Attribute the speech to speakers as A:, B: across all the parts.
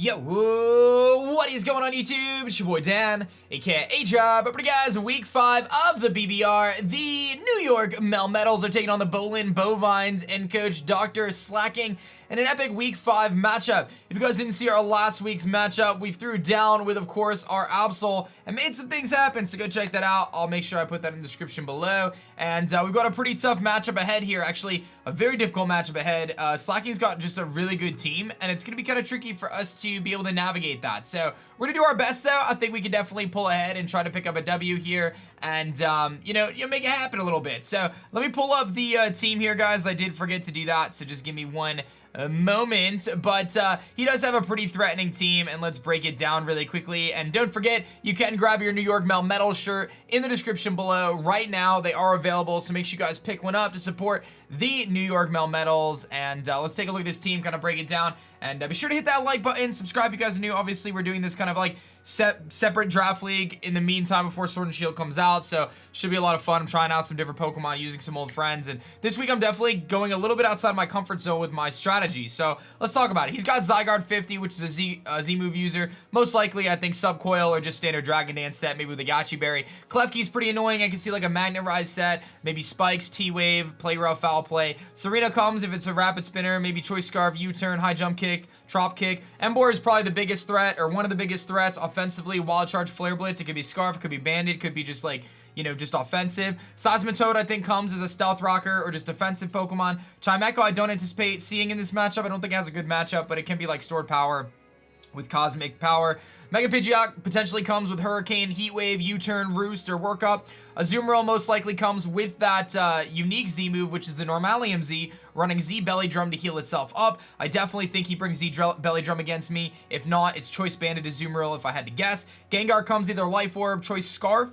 A: Yo, what is going on YouTube? It's your boy Dan, aka aDrive. But guys, week 5 of the BBR, the New York Melmetals are taking on the Bolin Bovines and Coach Dr. Slacking in an epic week 5 matchup. If you guys didn't see our last week's matchup, we threw down with, of course, our Absol and made some things happen, so go check that out. I'll make sure I put that in the description below. And we've got a pretty tough matchup ahead here, actually, a very difficult matchup ahead. Slacking's got just a really good team, and it's going to be kind of tricky for us to be able to navigate that. So we're going to do our best, though. I think we can definitely pull ahead and try to pick up a W here and, you know, make it happen a little bit. So let me pull up the team here, guys. I did forget to do that, so just give me one moment, but he does have a pretty threatening team, and let's break it down really quickly. And don't forget, you can grab your New York Melmetals shirt in the description below right now. They are available, so make sure you guys pick one up to support the New York Melmetals. And let's take a look at this team, kind of break it down, and be sure to hit that like button, subscribe if you guys are new. Obviously, we're doing this kind of like separate draft league in the meantime before Sword and Shield comes out, so should be a lot of fun. I'm trying out some different Pokemon, using some old friends, and this week I'm definitely going a little bit outside my comfort zone with my strategy. So let's talk about it. He's got Zygarde 50, which is a Z-move user. Most likely, I think Subcoil or just standard Dragon Dance set, maybe with a Gachi Berry. Klefki's pretty annoying. I can see like a Magnetize set, maybe Spikes, T-Wave, Play Rough, Foul Play. Serena comes if it's a Rapid Spinner, maybe Choice Scarf, U-Turn, High Jump Kick, Trop Kick. Emboar is probably the biggest threat, or one of the biggest threats offensively. Wild Charge, Flare Blitz. It could be Scarf, it could be Bandit, it could be just like, you know, just offensive. Seismitoad, I think, comes as a Stealth Rocker or just defensive Pokemon. Chimecho, I don't anticipate seeing in this matchup. I don't think it has a good matchup, but it can be like stored power with Cosmic Power. Mega Pidgeot potentially comes with Hurricane, Heat Wave, U-Turn, Roost, or Workup. Azumarill most likely comes with that unique Z move, which is the Normalium Z, running Z Belly Drum to heal itself up. I definitely think he brings Z Belly Drum against me. If not, it's Choice Banded Azumarill if I had to guess. Gengar comes either Life Orb, Choice Scarf,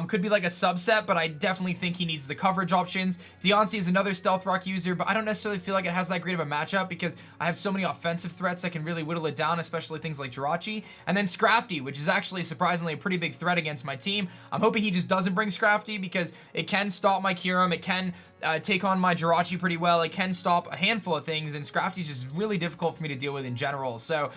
A: could be like a subset, but I definitely think he needs the coverage options. Deontay is another Stealth Rock user, but I don't necessarily feel like it has that great of a matchup because I have so many offensive threats that can really whittle it down, especially things like Jirachi. And then Scrafty, which is actually surprisingly a pretty big threat against my team. I'm hoping he just doesn't bring Scrafty because it can stop my Kyurem, it can take on my Jirachi pretty well, it can stop a handful of things, and Scrafty's just really difficult for me to deal with in general. So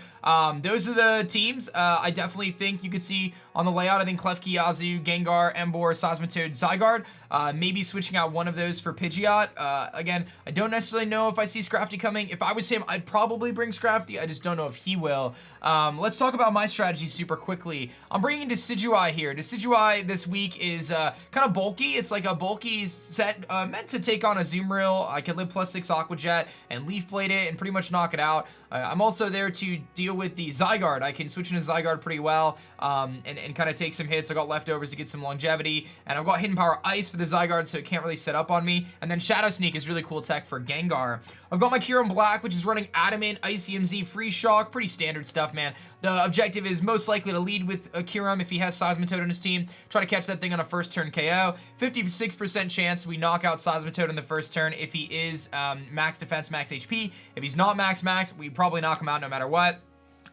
A: those are the teams. I definitely think you could see on the layout, I think Klefki, Azu, Gengar, Emboar, Seismitoad, Zygarde, maybe switching out one of those for Pidgeot. Again, I don't necessarily know if I see Scrafty coming. If I was him, I'd probably bring Scrafty. I just don't know if he will. Let's talk about my strategy super quickly. I'm bringing Decidueye here. Decidueye this week is kind of bulky. It's like a bulky set meant to take on a Azumarill. I can live +6 Aqua Jet and Leaf Blade it and pretty much knock it out. I'm also there to deal with the Zygarde. I can switch into Zygarde pretty well and kind of take some hits. I got leftovers to get some longevity, and I've got Hidden Power Ice for the Zygarde, so it can't really set up on me. And then Shadow Sneak is really cool tech for Gengar. I've got my Kyurem Black, which is running Adamant, Icy MZ, Freeze Shock. Pretty standard stuff, man. The objective is most likely to lead with Kyurem if he has Seismitoad on his team. Try to catch that thing on a first turn KO. 56% chance we knock out Seismitoad in the first turn if he is max defense, max HP. If he's not max, we probably knock him out no matter what.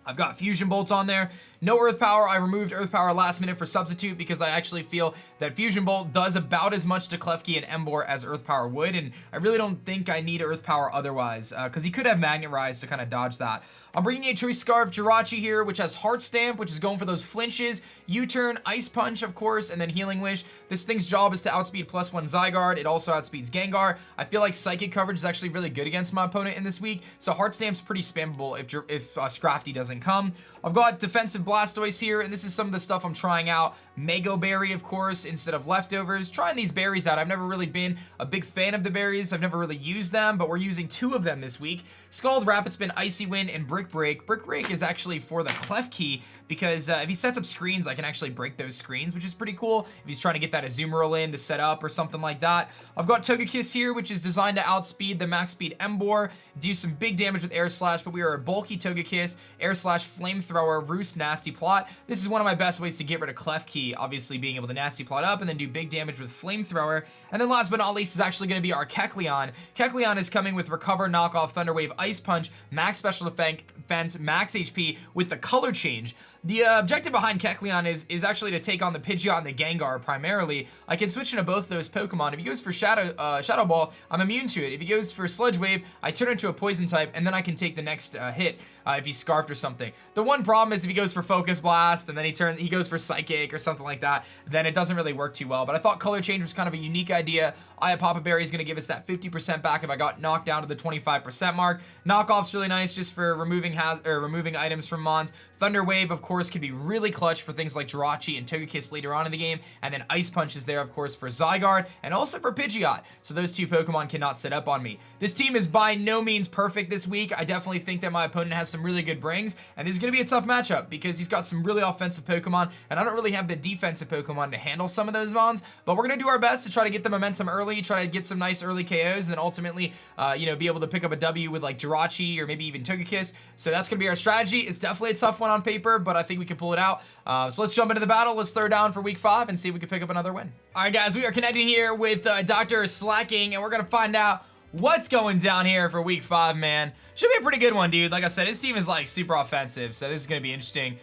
A: I've got Fusion Bolts on there. No Earth Power. I removed Earth Power last minute for Substitute because I actually feel that Fusion Bolt does about as much to Klefki and Emboar as Earth Power would, and I really don't think I need Earth Power otherwise, because he could have Magnet Rise to kind of dodge that. I'm bringing a Choice Scarf Jirachi here, which has Heart Stamp, which is going for those flinches, U-Turn, Ice Punch, of course, and then Healing Wish. This thing's job is to outspeed +1 Zygarde. It also outspeeds Gengar. I feel like Psychic coverage is actually really good against my opponent in this week, so Heart Stamp's pretty spammable if Scrafty doesn't come. I've got Defensive Blastoise here, and this is some of the stuff I'm trying out. Mango Berry, of course, instead of leftovers. Trying these berries out. I've never really been a big fan of the berries. I've never really used them, but we're using 2 of them this week. Scald, Rapid Spin, Icy Wind, and Brick Break. Brick Break is actually for the Klefki because if he sets up screens, I can actually break those screens, which is pretty cool. If he's trying to get that Azumarill in to set up or something like that. I've got Togekiss here, which is designed to outspeed the max speed Emboar, do some big damage with Air Slash, but we are a bulky Togekiss, Air Slash, Flamethrower, Roost, Nasty Plot. This is one of my best ways to get rid of Klefki, obviously being able to Nasty Plot up and then do big damage with Flamethrower. And then last but not least is actually going to be our Kecleon. Kecleon is coming with Recover, Knockoff, Thunder Wave, Ice Punch, Max Special Defense, Max HP with the color change. The objective behind Kecleon is actually to take on the Pidgeot and the Gengar primarily. I can switch into both those Pokemon. If he goes for Shadow Ball, I'm immune to it. If he goes for Sludge Wave, I turn into a Poison type, and then I can take the next hit if he's Scarfed or something. something. The one problem is if he goes for Focus Blast and then he goes for Psychic or something like that, then it doesn't really work too well. But I thought Color Change was kind of a unique idea. Papa Berry is going to give us that 50% back if I got knocked down to the 25% mark. Knockoff's really nice just for removing items from Mons. Thunder Wave, of course, can be really clutch for things like Jirachi and Togekiss later on in the game. And then Ice Punch is there, of course, for Zygarde and also for Pidgeot. So those two Pokemon cannot set up on me. This team is by no means perfect this week. I definitely think that my opponent has some really good brings, and this is going to be a tough matchup because he's got some really offensive Pokemon, and I don't really have the defensive Pokemon to handle some of those Mons, but we're going to do our best to try to get the momentum early, try to get some nice early KOs, and then ultimately, you know, be able to pick up a W with like Jirachi or maybe even Togekiss. So that's going to be our strategy. It's definitely a tough one on paper, but I think we can pull it out. So let's jump into the battle. Let's throw down for week 5 and see if we can pick up another win. All right, guys, we are connecting here with Dr. Slacking, and we're going to find out what's going down here for week 5, man. Should be a pretty good one, dude. Like I said, his team is like super offensive, so this is gonna be interesting.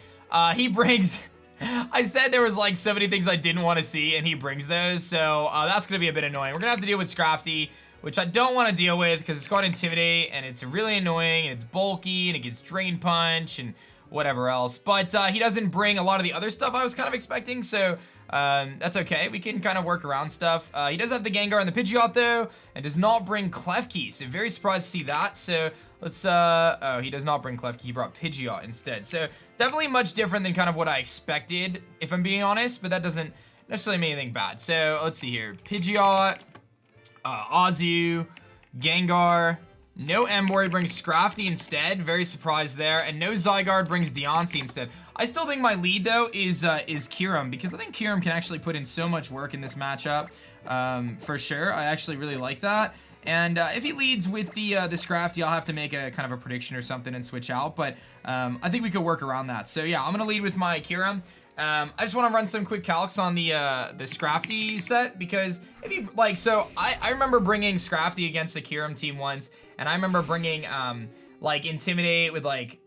A: He brings, I said there was like so many things I didn't want to see, and he brings those, so that's gonna be a bit annoying. We're gonna have to deal with Scrafty, which I don't want to deal with because it's got Intimidate, and it's really annoying, and it's bulky, and it gets Drain Punch, and whatever else. But he doesn't bring a lot of the other stuff I was kind of expecting, so that's okay. We can kind of work around stuff. He does have the Gengar and the Pidgeot though, and does not bring Klefki, so very surprised to see that. So let's, oh, he does not bring Klefki, he brought Pidgeot instead. So definitely much different than kind of what I expected, if I'm being honest, but that doesn't necessarily mean anything bad. So let's see here. Pidgeot, Azu, Gengar, no Emboar, he brings Scrafty instead, very surprised there, and no Zygarde brings Deontay instead. I still think my lead though is Kyurem, because I think Kyurem can actually put in so much work in this matchup, for sure. I actually really like that. And if he leads with the Scrafty, I'll have to make a kind of a prediction or something and switch out, but I think we could work around that. So yeah, I'm gonna lead with my Kyurem. I just want to run some quick calcs on the Scrafty set, because if you like, so I remember bringing Scrafty against the Kyurem team once, and I remember bringing like Intimidate with like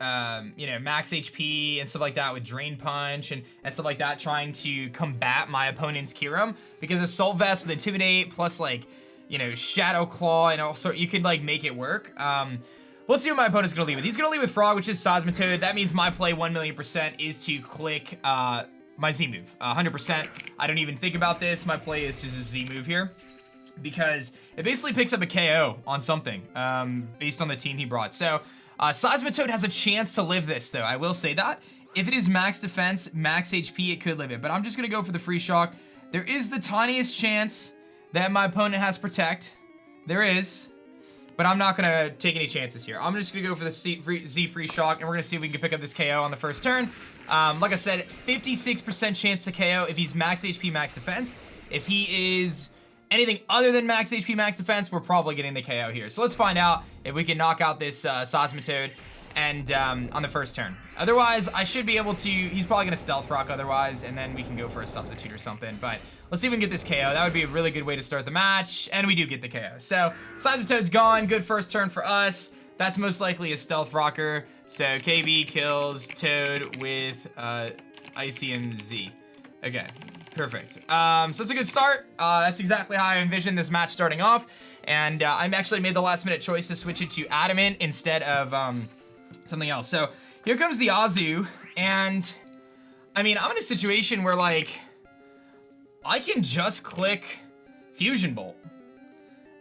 A: you know, max HP and stuff like that with Drain Punch and stuff like that, trying to combat my opponent's Kyurem, because Assault Vest with Intimidate plus like, you know, Shadow Claw and also you could like make it work. We'll see what my opponent's gonna lead with. He's gonna lead with Frog, which is Seismitoad. That means my play 1,000,000% is to click my Z move. 100%. I don't even think about this. My play is just a Z move here, because it basically picks up a KO on something based on the team he brought. So Seismitoad has a chance to live this though, I will say that. If it is max defense, max HP, it could live it, but I'm just gonna go for the free shock. There is the tiniest chance that my opponent has Protect. There is, but I'm not gonna take any chances here. I'm just gonna go for the Z free shock, and we're gonna see if we can pick up this KO on the first turn. Like I said, 56% chance to KO if he's max HP, max defense. If he is anything other than max HP, max defense, we're probably getting the KO here. So let's find out if we can knock out this Seismitoad and on the first turn. Otherwise, I should be able to, he's probably gonna Stealth Rock otherwise, and then we can go for a substitute or something, but let's see if we can get this KO. That would be a really good way to start the match, and we do get the KO. So, Seismitoad's gone, good first turn for us. That's most likely a Stealth Rocker, so KB kills Toad with Icium Z. Okay, perfect. So that's a good start. That's exactly how I envisioned this match starting off, and I actually made the last minute choice to switch it to Adamant instead of something else. So here comes the Azu, and I mean, I'm in a situation where like I can just click Fusion Bolt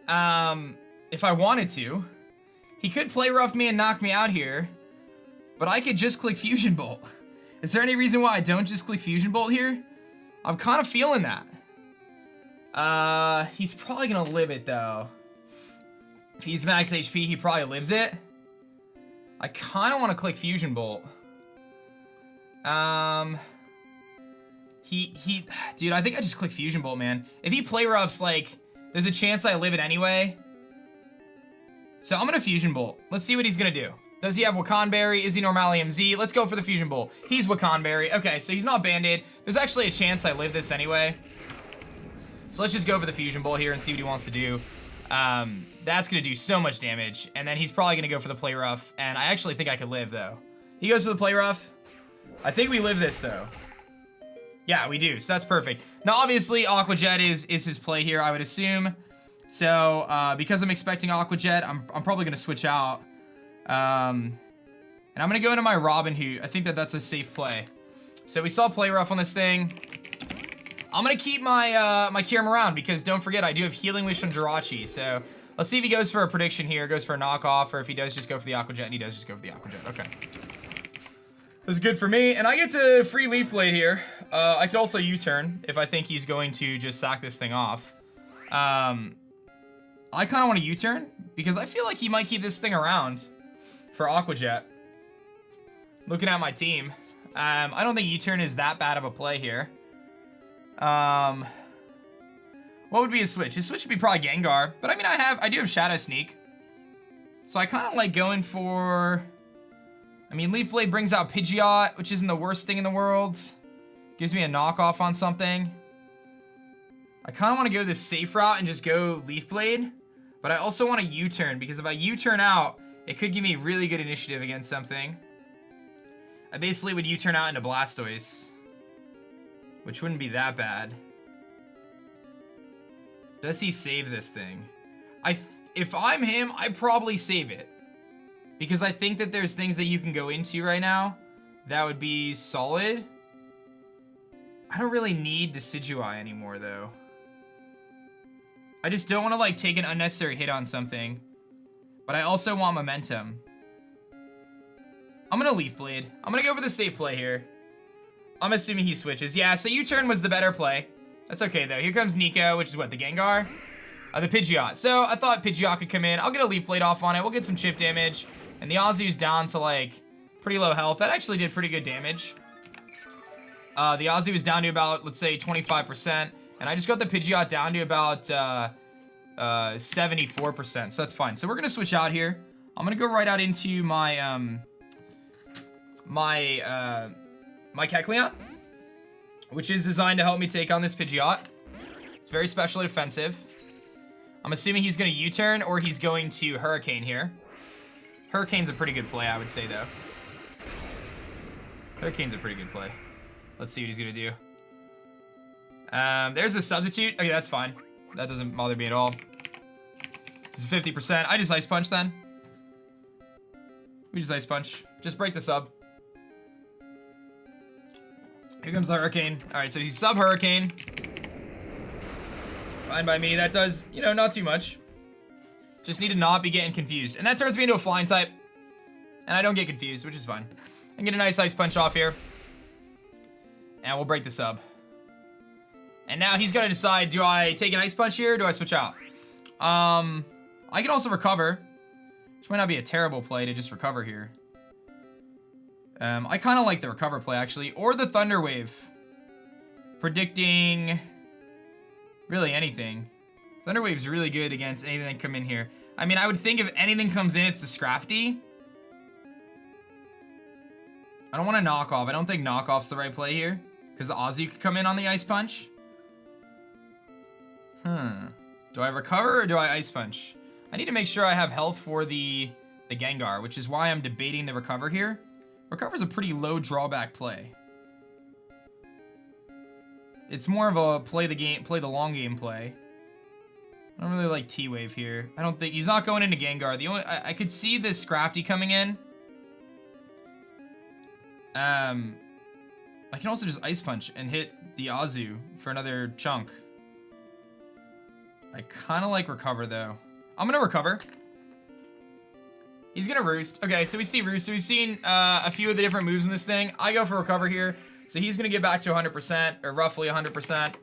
A: if I wanted to. He could play rough me and knock me out here, but I could just click Fusion Bolt. Is there any reason why I don't just click Fusion Bolt here? I'm kind of feeling that. He's probably gonna live it though. If he's max HP, he probably lives it. I kind of want to click Fusion Bolt. Dude, I think I just click Fusion Bolt, man. If he play roughs, like, there's a chance I live it anyway. So I'm gonna Fusion Bolt. Let's see what he's gonna do. Does he have Wakanberry? Is he Normalium Z? Let's go for the Fusion Bolt. He's Wakanberry. Okay, so he's not Band-Aid. There's actually a chance I live this anyway. So let's just go for the Fusion Bolt here and see what he wants to do. That's gonna do so much damage. And then he's probably gonna go for the Play Rough. And I actually think I could live, though. He goes for the Play Rough. I think we live this, though. Yeah, we do, so that's perfect. Now, obviously, Aqua Jet is his play here, I would assume. So, because I'm expecting Aqua Jet, I'm probably gonna switch out. And I'm going to go into my Robin Hood. I think that that's a safe play. So we saw play rough on this thing. I'm going to keep my my Kyurem around because don't forget, I do have Healing Wish on Jirachi. So let's see if he goes for a prediction here, goes for a knockoff, or if he does just go for the Aqua Jet, and he does just go for the Aqua Jet. Okay. This is good for me, and I get to free Leaf Blade here. I could also U-turn if I think he's going to just sack this thing off. I kind of want to U-turn because I feel like he might keep this thing around for Aqua Jet. Looking at my team, I don't think U-turn is that bad of a play here. What would be his switch? His switch would be probably Gengar, but I mean I do have Shadow Sneak, so I kind of like going for. I mean, Leaf Blade brings out Pidgeot, which isn't the worst thing in the world. Gives me a knockoff on something. I kind of want to go this safe route and just go Leaf Blade, but I also want to U-turn because if I U-turn out, it could give me really good initiative against something. I basically would U-turn out into Blastoise, which wouldn't be that bad. Does he save this thing? If I'm him, I'd probably save it. Because I think that there's things that you can go into right now that would be solid. I don't really need Decidueye anymore, though. I just don't want to, like, take an unnecessary hit on something. But I also want momentum. I'm going to Leaf Blade. I'm going to go for the safe play here. I'm assuming he switches. Yeah, so U-turn was the better play. That's okay, though. Here comes Nico, which is what, the Gengar? The Pidgeot. So I thought Pidgeot could come in. I'll get a Leaf Blade off on it. We'll get some chip damage. And the Azu's down to, like, pretty low health. That actually did pretty good damage. The Azu was down to about, let's say, 25%. And I just got the Pidgeot down to about 74%. So that's fine. So we're going to switch out here. I'm going to go right out into my, my Kecleon, which is designed to help me take on this Pidgeot. It's very specially defensive. I'm assuming he's going to U-turn or he's going to Hurricane here. Hurricane's a pretty good play, I would say, though. Hurricane's a pretty good play. Let's see what he's going to do. There's a substitute. Okay, that's fine. That doesn't bother me at all. It's 50%. I just Ice Punch, then. We just Ice Punch. Just break the sub. Here comes the Hurricane. All right, so he's sub-Hurricane. Fine by me. That does, you know, not too much. Just need to not be getting confused. And that turns me into a flying type. And I don't get confused, which is fine. And get a nice Ice Punch off here. And we'll break the sub. And now he's got to decide, do I take an Ice Punch here or do I switch out? I can also recover. Which might not be a terrible play to just recover here. I kind of like the recover play, actually. Or the Thunder Wave. Predicting really anything. Thunder Wave's really good against anything that come in here. I mean, I would think if anything comes in, it's the Scrafty. I don't want to knock off. I don't think knockoff's the right play here. Because Ozzy could come in on the Ice Punch. Do I recover or do I Ice Punch? I need to make sure I have health for the Gengar, which is why I'm debating the recover here. Recover's a pretty low drawback play. It's more of a play the long game play. I don't really like T-Wave here. I don't think he's not going into Gengar. The only I could see this Scrafty coming in. I can also just Ice Punch and hit the Azu for another chunk. I kind of like recover though. I'm gonna recover. He's gonna roost. Okay, so we see roost. So we've seen a few of the different moves in this thing. I go for recover here. So he's gonna get back to 100% or roughly 100%.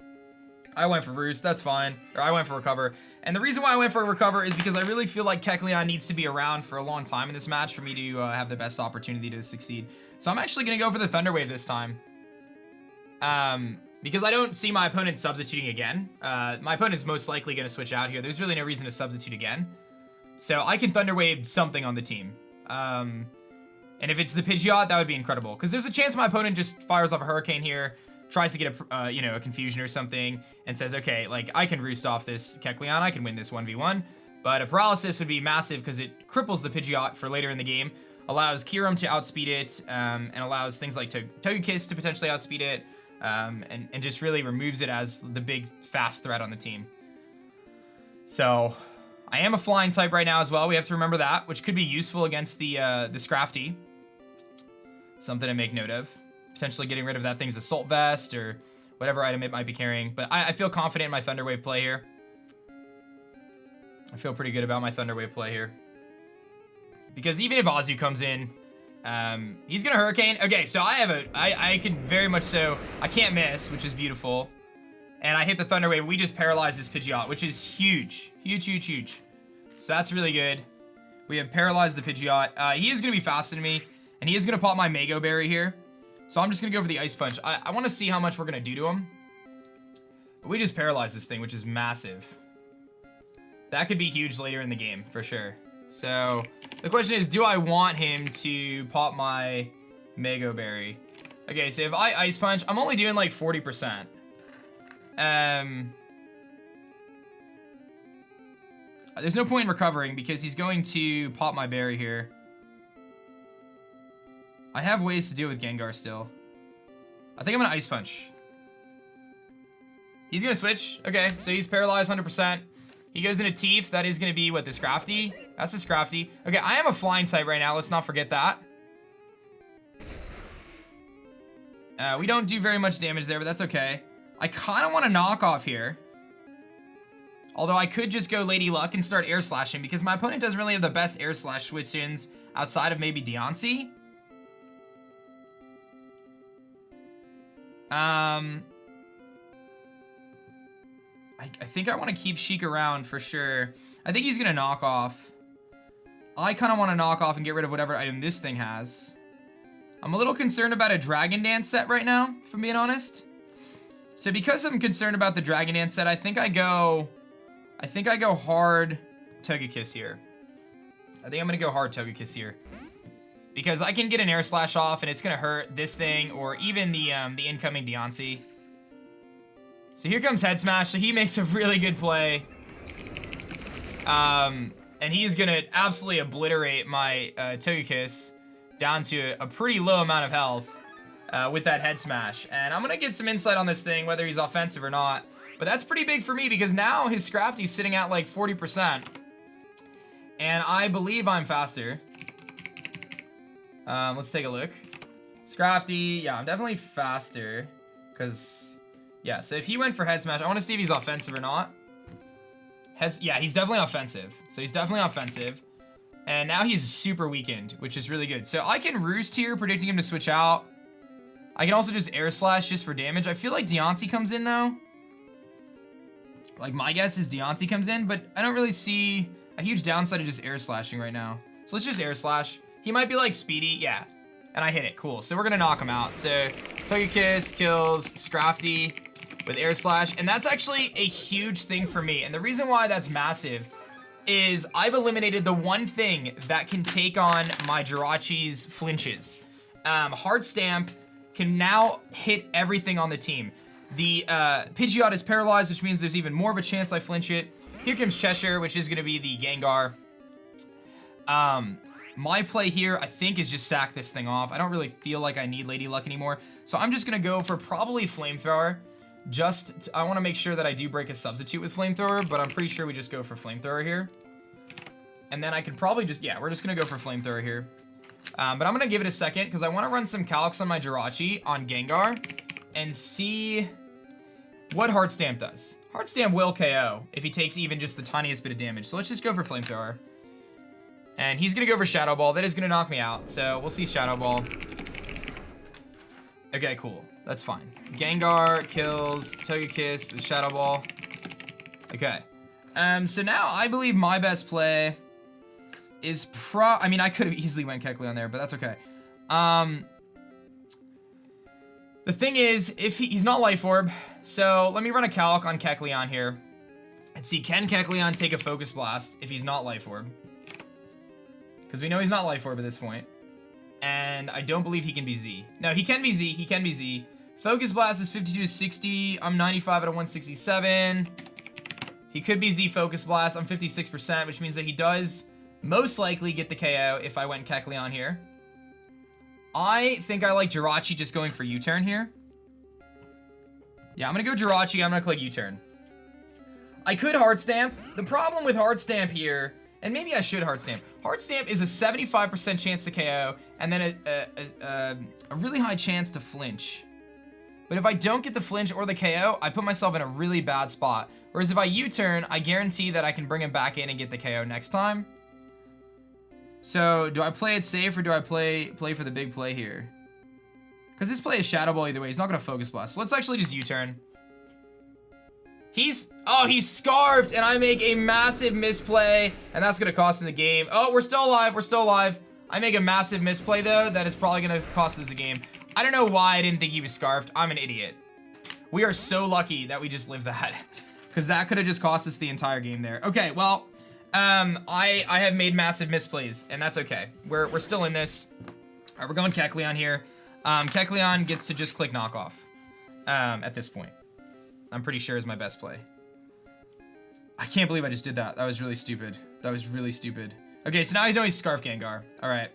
A: I went for roost, that's fine. Or I went for recover. And the reason why I went for recover is because I really feel like Kecleon needs to be around for a long time in this match for me to have the best opportunity to succeed. So I'm actually gonna go for the Thunder Wave this time. Because I don't see my opponent substituting again. My opponent's most likely gonna switch out here. There's really no reason to substitute again. So I can Thunder Wave something on the team. And if it's the Pidgeot, that would be incredible. Because there's a chance my opponent just fires off a Hurricane here, tries to get a, you know, a confusion or something, and says, okay, like, I can roost off this Kecleon, I can win this 1v1. But a paralysis would be massive because it cripples the Pidgeot for later in the game, allows Kyurem to outspeed it, and allows things like Togekiss to potentially outspeed it, and just really removes it as the big, fast threat on the team. So I am a flying type right now as well. We have to remember that, which could be useful against the Scrafty. Something to make note of. Potentially getting rid of that thing's assault vest or whatever item it might be carrying. But I feel confident in my Thunderwave play here. I feel pretty good about my Thunderwave play here. Because even if Azu comes in, he's gonna Hurricane. Okay, so I can very much so, I can't miss, which is beautiful. And I hit the Thunderwave. We just paralyzed this Pidgeot, which is huge. Huge, huge, huge. So that's really good. We have paralyzed the Pidgeot. He is gonna be faster than me, and he is gonna pop my Mango Berry here. So I'm just gonna go for the Ice Punch. I wanna see how much we're gonna do to him. But we just paralyzed this thing, which is massive. That could be huge later in the game, for sure. So, the question is, do I want him to pop my Mango Berry? Okay, so if I Ice Punch, I'm only doing like 40%. There's no point in recovering because he's going to pop my berry here. I have ways to deal with Gengar still. I think I'm gonna Ice Punch. He's gonna switch. Okay, so he's paralyzed 100%. He goes into Teeth. That is gonna be, what, the Scrafty? That's the Scrafty. Okay, I am a flying type right now. Let's not forget that. We don't do very much damage there, but that's okay. I kind of want to knock off here. Although I could just go Lady Luck and start Air Slashing because my opponent doesn't really have the best Air Slash switch-ins outside of maybe Deontay. I think I want to keep Sheik around for sure. I think he's going to knock off. I kind of want to knock off and get rid of whatever item this thing has. I'm a little concerned about a Dragon Dance set right now, if I'm being honest. So because I'm concerned about the Dragon Dance set, I think I go hard Togekiss here. I think I'm going to go hard Togekiss here. Because I can get an Air Slash off and it's going to hurt this thing or even the incoming Deontay. So here comes Head Smash. So he makes a really good play. And he's going to absolutely obliterate my Togekiss down to a pretty low amount of health with that Head Smash. And I'm going to get some insight on this thing, whether he's offensive or not. But that's pretty big for me because now his Scrafty's sitting at like 40%. And I believe I'm faster. Let's take a look. Scrafty, yeah, I'm definitely faster. Because, yeah, so if he went for Head Smash, I want to see if he's offensive or not. Yeah, he's definitely offensive. So he's definitely offensive. And now he's super weakened, which is really good. So I can Roost here, predicting him to switch out. I can also just Air Slash just for damage. I feel like Deontay comes in, though. Like, my guess is Deontay comes in, but I don't really see a huge downside to just Air Slashing right now. So let's just Air Slash. He might be, like, speedy. Yeah. And I hit it. Cool. So we're going to knock him out. So Togekiss kills Scrafty with Air Slash. And that's actually a huge thing for me. And the reason why that's massive is I've eliminated the one thing that can take on my Jirachi's flinches. Hard Stamp can now hit everything on the team. The Pidgeot is paralyzed, which means there's even more of a chance I flinch it. Here comes Cheshire, which is going to be the Gengar. My play here, I think, is just sack this thing off. I don't really feel like I need Lady Luck anymore. So I'm just going to go for probably Flamethrower. I want to make sure that I do break a substitute with Flamethrower, but I'm pretty sure we just go for Flamethrower here. And then I could probably just, yeah, we're just going to go for Flamethrower here. But I'm going to give it a second because I want to run some Calcs on my Jirachi on Gengar and see what Hard Stamp does. Hard Stamp will KO if he takes even just the tiniest bit of damage. So let's just go for Flamethrower. And he's going to go for Shadow Ball. That is going to knock me out. So we'll see Shadow Ball. Okay, cool. That's fine. Gengar kills Togekiss with Shadow Ball. Okay. So now I believe my best play is I mean, I could have easily went Kecleon there, but that's okay. The thing is, if he's not Life Orb, so let me run a Calc on Kecleon here and see, can Kecleon take a Focus Blast if he's not Life Orb? Because we know he's not Life Orb at this point. And I don't believe he can be Z. No, he can be Z. He can be Z. Focus Blast is 52 to 60. I'm 95 out of 167. He could be Z Focus Blast. I'm 56%, which means that he does most likely get the KO if I went Kecleon here. I think I like Jirachi just going for U-turn here. Yeah, I'm going to go Jirachi. I'm going to click U-turn. I could Hard Stamp. The problem with Hard Stamp here, And maybe I should Heart Stamp. Heart Stamp is a 75% chance to KO, and then a really high chance to flinch. But if I don't get the flinch or the KO, I put myself in a really bad spot. Whereas if I U-turn, I guarantee that I can bring him back in and get the KO next time. So, do I play it safe or do I play for the big play here? Because this play is Shadow Ball either way. He's not going to Focus Blast. So let's actually just U-turn. He's scarfed, and I make a massive misplay, and that's going to cost him the game. Oh, we're still alive. We're still alive. I make a massive misplay, though. That is probably going to cost us the game. I don't know why I didn't think he was scarfed. I'm an idiot. We are so lucky that we just lived that. Because that could have just cost us the entire game there. Okay, well, I have made massive misplays, and that's okay. We're still in this. All right, we're going Kecleon here. Kecleon gets to just click knockoff at this point. I'm pretty sure is my best play. I can't believe I just did that. That was really stupid. That was really stupid. Okay, so now I know he's Scarf Gengar. All right.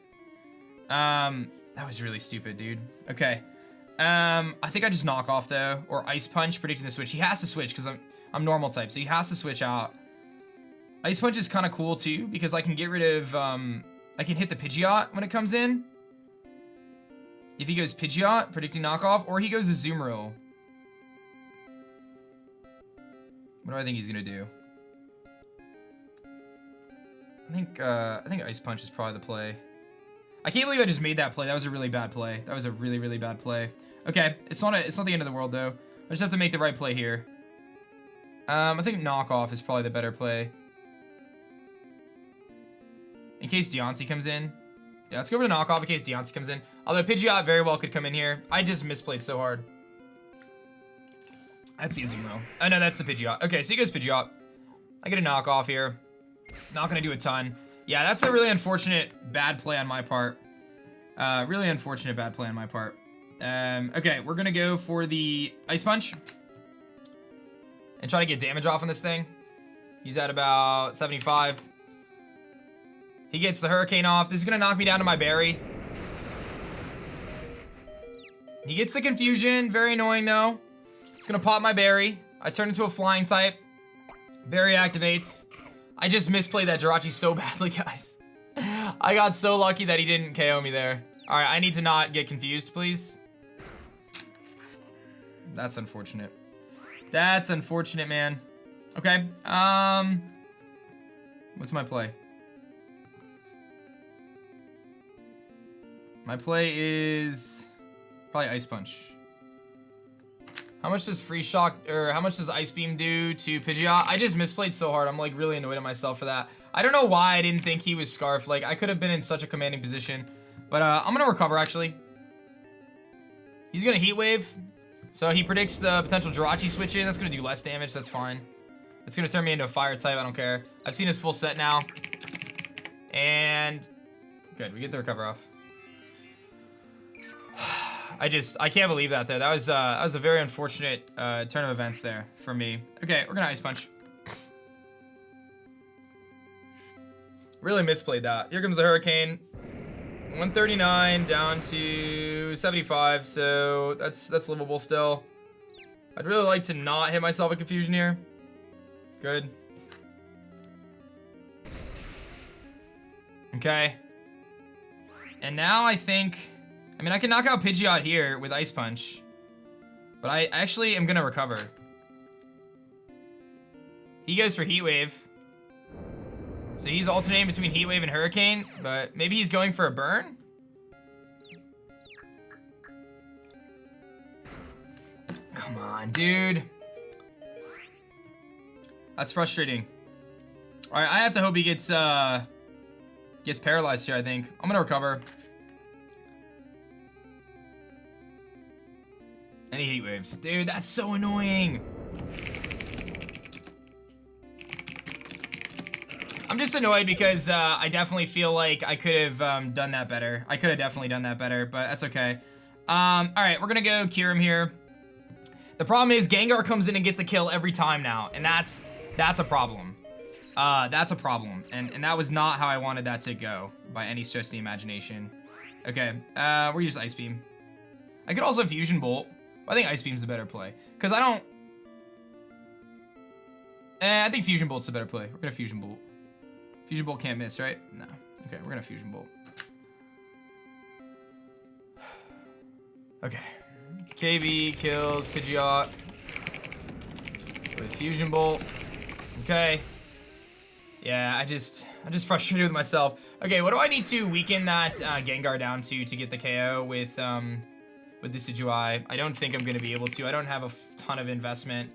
A: That was really stupid, dude. Okay. I think I just knock off though, or Ice Punch, predicting the switch. He has to switch because I'm normal type, so he has to switch out. Ice Punch is kind of cool too because I can get rid of I can hit the Pidgeot when it comes in. If he goes Pidgeot, predicting knockoff, or he goes Azumarill. What do I think he's gonna do? I think Ice Punch is probably the play. I can't believe I just made that play. That was a really bad play. That was a really, really bad play. Okay, it's not the end of the world though. I just have to make the right play here. I think knockoff is probably the better play. In case Deontay comes in. Yeah, let's go over to knockoff in case Deontay comes in. Although Pidgeot very well could come in here. I just misplayed so hard. That's the Azumarill. Oh no, that's the Pidgeot. Okay, so he goes Pidgeot. I get a knockoff here. Not gonna do a ton. Yeah, that's a really unfortunate bad play on my part. Really unfortunate bad play on my part. Okay, we're gonna go for the Ice Punch. And try to get damage off on this thing. He's at about 75. He gets the Hurricane off. This is gonna knock me down to my berry. He gets the Confusion. Very annoying though. It's gonna pop my berry. I turn into a flying type. Berry activates. I just misplayed that Jirachi so badly, guys. I got so lucky that he didn't KO me there. All right, I need to not get confused, please. That's unfortunate. That's unfortunate, man. Okay, what's my play? My play is probably Ice Punch. How much does Free Shock, or how much does Ice Beam do to Pidgeot? I just misplayed so hard. I'm like really annoyed at myself for that. I don't know why I didn't think he was Scarf. Like I could have been in such a commanding position. But I'm gonna recover actually. He's gonna Heat Wave. So he predicts the potential Jirachi switch in. That's gonna do less damage, that's fine. It's gonna turn me into a fire type, I don't care. I've seen his full set now. And good, we get the recover off. I can't believe that though. That was a very unfortunate turn of events there for me. Okay, we're gonna Ice Punch. Really misplayed that. Here comes the Hurricane. 139 down to 75, so that's livable still. I'd really like to not hit myself with Confusion here. Good. Okay. And now I think, I mean, I can knock out Pidgeot here with Ice Punch, but I actually am gonna recover. He goes for Heat Wave. So he's alternating between Heat Wave and Hurricane, but maybe he's going for a burn? Come on, dude. That's frustrating. All right, I have to hope he gets paralyzed here, I think. I'm gonna recover. And he Heat Waves. Dude, that's so annoying. I'm just annoyed because I definitely feel like I could have done that better. I could have definitely done that better, but that's okay. All right, we're gonna go Kyurem here. The problem is Gengar comes in and gets a kill every time now, and that's a problem. That's a problem, and that was not how I wanted that to go by any stretch of the imagination. Okay, we're just Ice Beam. I could also Fusion Bolt. I think Ice Beam's the better play because I don't. I think Fusion Bolt's the better play. We're gonna Fusion Bolt. Fusion Bolt can't miss, right? No. Okay, we're gonna Fusion Bolt. Okay. KB kills Pidgeot with Fusion Bolt. Okay. Yeah, I'm just frustrated with myself. Okay, what do I need to weaken that Gengar down to get the KO with Decidueye? I don't think I'm gonna be able to. I don't have a ton of investment.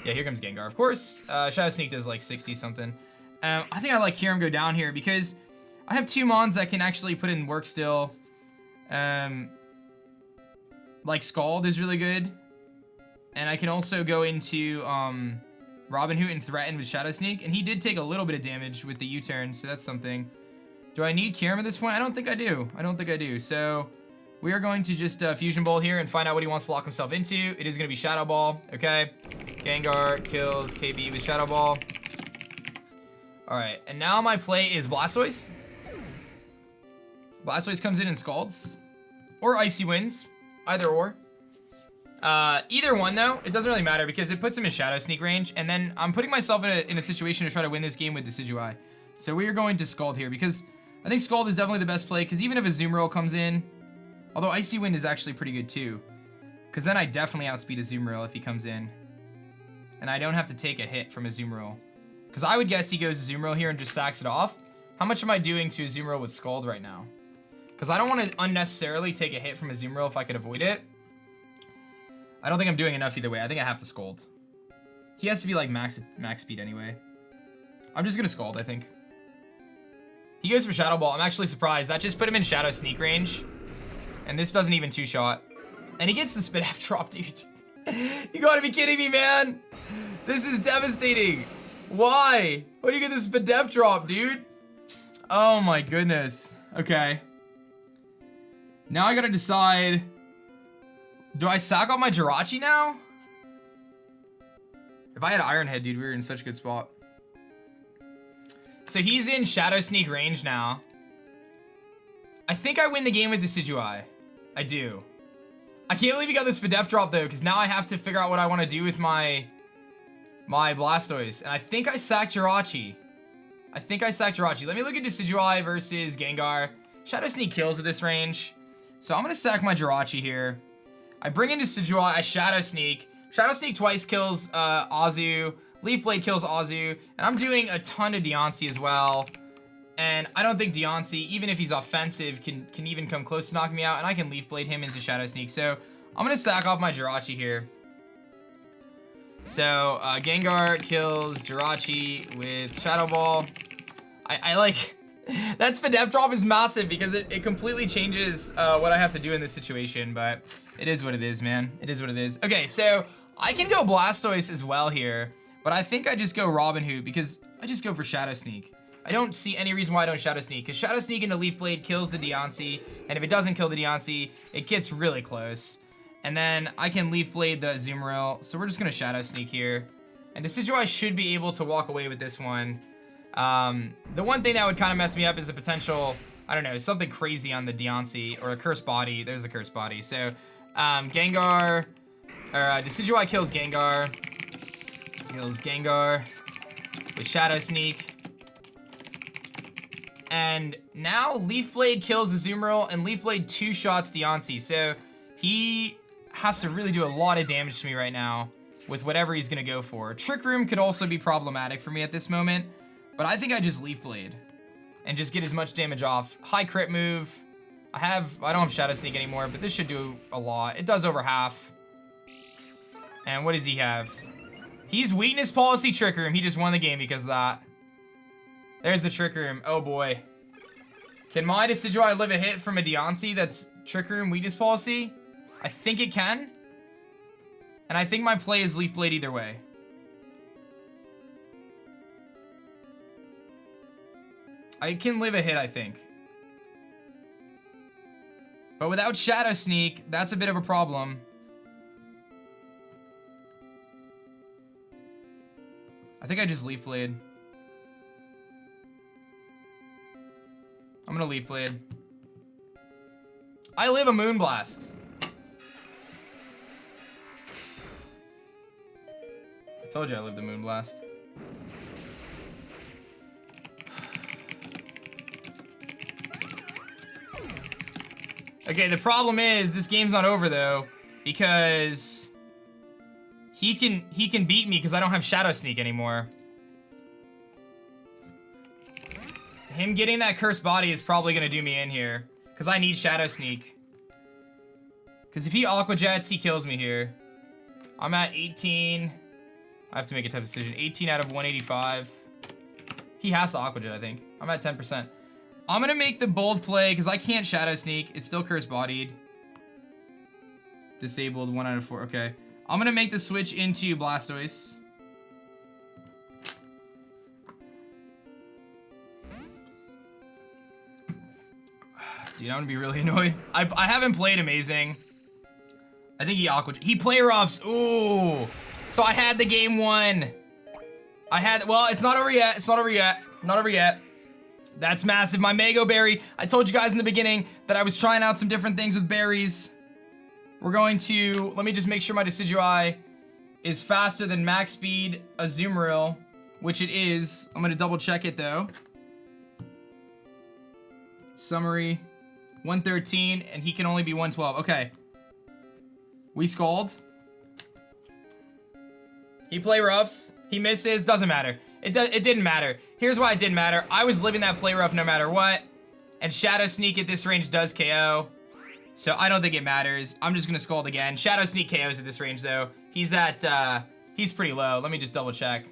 A: Yeah, here comes Gengar. Of course, Shadow Sneak does like 60 something. I think I like Kyurem go down here because I have 2 Mons that can actually put in work still. Like Scald is really good. And I can also go into Robin Hood and threaten with Shadow Sneak. And he did take a little bit of damage with the U-turn, so that's something. Do I need Kyurem at this point? I don't think I do. I don't think I do. So we are going to just Fusion Bolt here and find out what he wants to lock himself into. It is going to be Shadow Ball. Okay. Gengar kills KB with Shadow Ball. Alright, and now my play is Blastoise. Blastoise comes in and Scalds. Or Icy Winds. Either or. Either one, though, it doesn't really matter because it puts him in Shadow Sneak range. And then I'm putting myself in a situation to try to win this game with Decidueye. So we are going to Scald here because I think Scald is definitely the best play. Because even if a Azumarill comes in, although Icy Wind is actually pretty good too. Because then I definitely outspeed a Azumarill if he comes in. And I don't have to take a hit from a Azumarill. Because I would guess he goes Azumarill here and just sacks it off. How much am I doing to Azumarill with Scald right now? Because I don't want to unnecessarily take a hit from Azumarill if I could avoid it. I don't think I'm doing enough either way. I think I have to Scald. He has to be like max speed anyway. I'm just going to Scald, I think. He goes for Shadow Ball. I'm actually surprised. That just put him in Shadow Sneak range. And this doesn't even 2-shot. And he gets the Spit F drop, dude. You gotta be kidding me, man. This is devastating. Why? Why do you get this Spidef drop, dude? Oh my goodness. Okay. Now I gotta decide. Do I sack off my Jirachi now? If I had Iron Head, dude, we were in such a good spot. So he's in Shadow Sneak range now. I think I win the game with Decidueye. I do. I can't believe he got this Spidef drop though, because now I have to figure out what I want to do with my Blastoise. And I think I sacked Jirachi. Let me look at Decidueye versus Gengar. Shadow Sneak kills at this range. So I'm going to sack my Jirachi here. I bring in Decidueye, I Shadow Sneak. Shadow Sneak twice kills Azu. Leaf Blade kills Azu. And I'm doing a ton of Deontay as well. And I don't think Deontay, even if he's offensive, can even come close to knocking me out. And I can Leaf Blade him into Shadow Sneak. So I'm going to sack off my Jirachi here. So Gengar kills Jirachi with Shadow Ball. I like... that Spidef drop is massive because it completely changes what I have to do in this situation. But it is what it is, man. It is what it is. Okay, so I can go Blastoise as well here. But I think I just go Robin Hood because I just go for Shadow Sneak. I don't see any reason why I don't Shadow Sneak, because Shadow Sneak into Leaf Blade kills the Deontay, and if it doesn't kill the Deontay, it gets really close. And then I can Leaf Blade the Azumarill, so we're just going to Shadow Sneak here. And Decidueye should be able to walk away with this one. The one thing that would kind of mess me up is a potential, I don't know, something crazy on the Deontay, or a Cursed Body. There's a Cursed Body. So, Gengar, or Decidueye kills Gengar. Kills Gengar with Shadow Sneak. And now Leaf Blade kills Azumarill, and Leaf Blade 2-shots Deontay. So he has to really do a lot of damage to me right now with whatever he's going to go for. Trick Room could also be problematic for me at this moment, but I think I just Leaf Blade and just get as much damage off. High crit move. I don't have Shadow Sneak anymore, but this should do a lot. It does over half. And what does he have? He's Weakness Policy Trick Room. He just won the game because of that. There's the Trick Room. Oh boy. Can my Decidueye live a hit from a Deontay that's Trick Room Weakness Policy? I think it can. And I think my play is Leaf Blade either way. I can live a hit, I think. But without Shadow Sneak, that's a bit of a problem. I think I just Leaf Blade. I'm gonna Leaf Blade. I live a Moonblast. I told you I lived a Moonblast. Okay, the problem is this game's not over though, because he can beat me because I don't have Shadow Sneak anymore. Him getting that cursed body is probably gonna do me in here because I need Shadow Sneak. Because if he Aqua Jets, he kills me here. I'm at 18. I have to make a tough decision. 18 out of 185. He has to Aqua Jet, I think. I'm at 10%. I'm gonna make the bold play because I can't Shadow Sneak. It's still cursed bodied. Disabled 1 out of 4. Okay. I'm gonna make the switch into Blastoise. Dude, I'm gonna be really annoyed. I haven't played amazing. I think he play roughs. Ooh. So I had the game won. Well, it's not over yet. It's not over yet. Not over yet. That's massive. My Mego Berry. I told you guys in the beginning that I was trying out some different things with berries. We're going to, let me just make sure my Decidueye is faster than max speed Azumarill, which it is. I'm gonna double check it though. Summary, 113, and he can only be 112. Okay. We Scald. He play roughs. He misses. Doesn't matter. It didn't matter. Here's why it didn't matter. I was living that play rough no matter what. And Shadow Sneak at this range does KO. So I don't think it matters. I'm just gonna Scald again. Shadow Sneak KOs at this range though. He's pretty low. Let me just double check.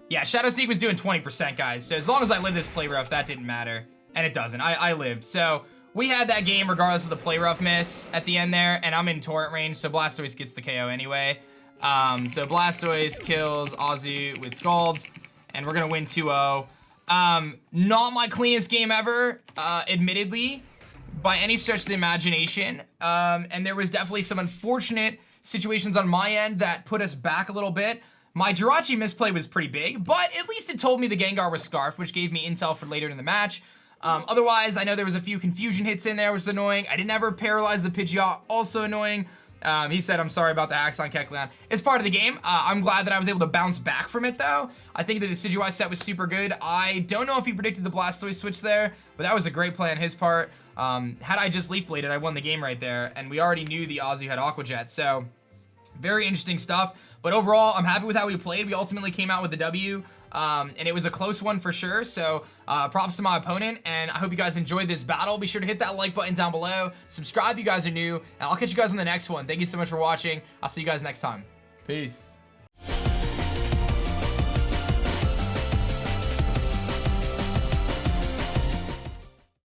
A: Yeah, Shadow Sneak was doing 20%, guys. So as long as I live this play rough, that didn't matter. And it doesn't. I lived. So we had that game regardless of the play rough miss at the end there. And I'm in Torrent range, so Blastoise gets the KO anyway. So Blastoise kills Azu with Scald, and we're gonna win 2-0. Not my cleanest game ever, admittedly, by any stretch of the imagination. And there was definitely some unfortunate situations on my end that put us back a little bit. My Jirachi misplay was pretty big, but at least it told me the Gengar was Scarf, which gave me intel for later in the match. Otherwise, I know there was a few confusion hits in there, which was annoying. I didn't ever paralyze the Pidgeot, also annoying. He said, I'm sorry about the hacks on Kecleon. It's part of the game. I'm glad that I was able to bounce back from it, though. I think the Decidueye set was super good. I don't know if he predicted the Blastoise switch there, but that was a great play on his part. Had I just Leaf Bladed, I won the game right there, and we already knew the Azu had Aqua Jet, so very interesting stuff. But overall, I'm happy with how we played. We ultimately came out with the W, and it was a close one for sure. So props to my opponent, and I hope you guys enjoyed this battle. Be sure to hit that like button down below. Subscribe if you guys are new, and I'll catch you guys on the next one. Thank you so much for watching. I'll see you guys next time. Peace.